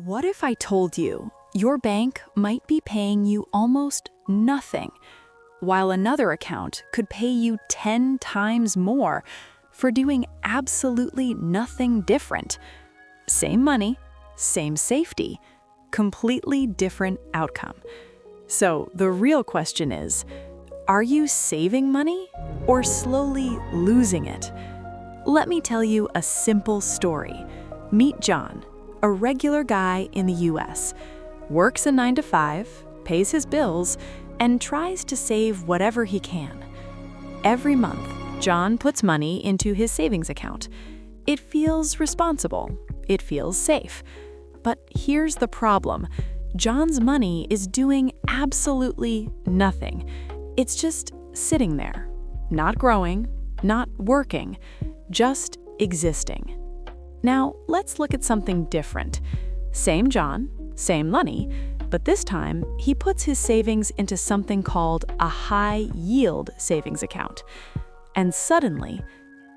What if I told you your bank might be paying you almost nothing, while another account could pay you 10 times more for doing absolutely nothing different? Same money, same safety, completely different outcome. So the real question is, are you saving money or slowly losing it? Let me tell you a simple story. Meet John, a regular guy in the US, works a 9 to 5, pays his bills, and tries to save whatever he can. Every month, John puts money into his savings account. It feels responsible. It feels safe. But here's the problem. John's money is doing absolutely nothing. It's just sitting there, not growing, not working, just existing. Now, let's look at something different. Same John, same money, but this time he puts his savings into something called a high-yield savings account. And suddenly,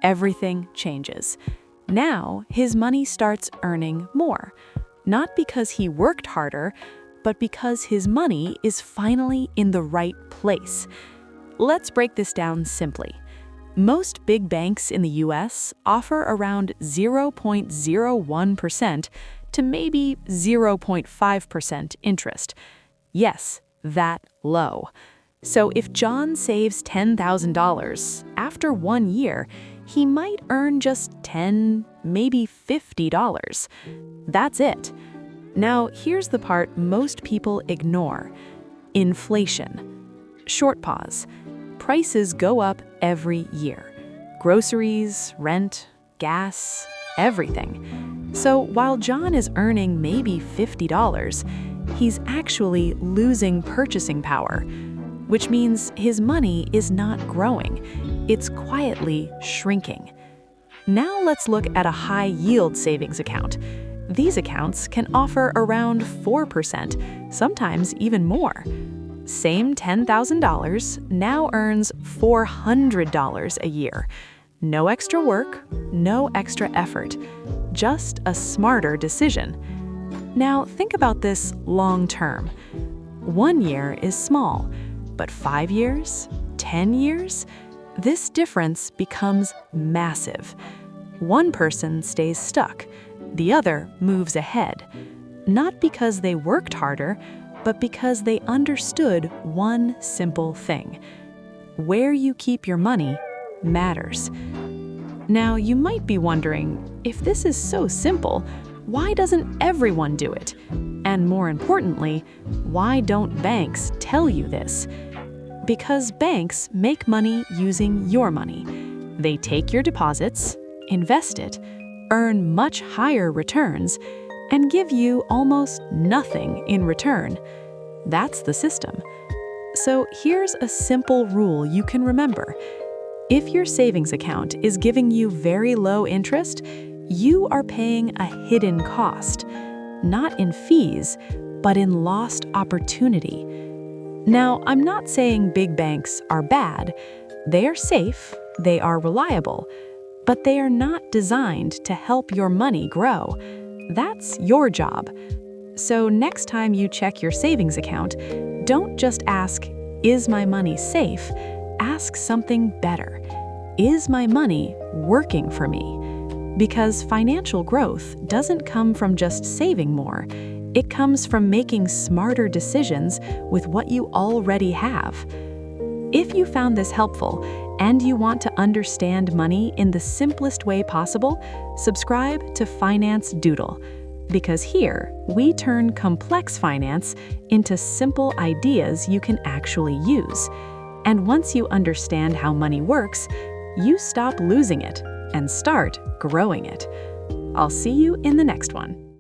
everything changes. Now, his money starts earning more, not because he worked harder, but because his money is finally in the right place. Let's break this down simply. Most big banks in the US offer around 0.01% to maybe 0.5% interest. Yes, that low. So if John saves $10,000, after 1 year, he might earn just $10, maybe $50. That's it. Now, here's the part most people ignore. Inflation. Short pause. Prices go up every year. Groceries, rent, gas, everything. So while John is earning maybe $50, he's actually losing purchasing power, which means his money is not growing. It's quietly shrinking. Now let's look at a high-yield savings account. These accounts can offer around 4%, sometimes even more. Same $10,000 now earns $400 a year. No extra work, no extra effort, just a smarter decision. Now think about this long term. 1 year is small, but 5 years, 10 years, this difference becomes massive. One person stays stuck, the other moves ahead, not because they worked harder, but because they understood one simple thing. Where you keep your money matters. Now, you might be wondering, if this is so simple, why doesn't everyone do it? And more importantly, why don't banks tell you this? Because banks make money using your money. They take your deposits, invest it, earn much higher returns, and give you almost nothing in return. That's the system. So here's a simple rule you can remember. If your savings account is giving you very low interest, you are paying a hidden cost, not in fees, but in lost opportunity. Now, I'm not saying big banks are bad. They are safe, they are reliable, but they are not designed to help your money grow. That's your job. So next time you check your savings account, don't just ask, is my money safe? Ask something better. Is my money working for me? Because financial growth doesn't come from just saving more. It comes from making smarter decisions with what you already have. If you found this helpful and you want to understand money in the simplest way possible, subscribe to Finance Doodle. Because here, we turn complex finance into simple ideas you can actually use. And once you understand how money works, you stop losing it and start growing it. I'll see you in the next one.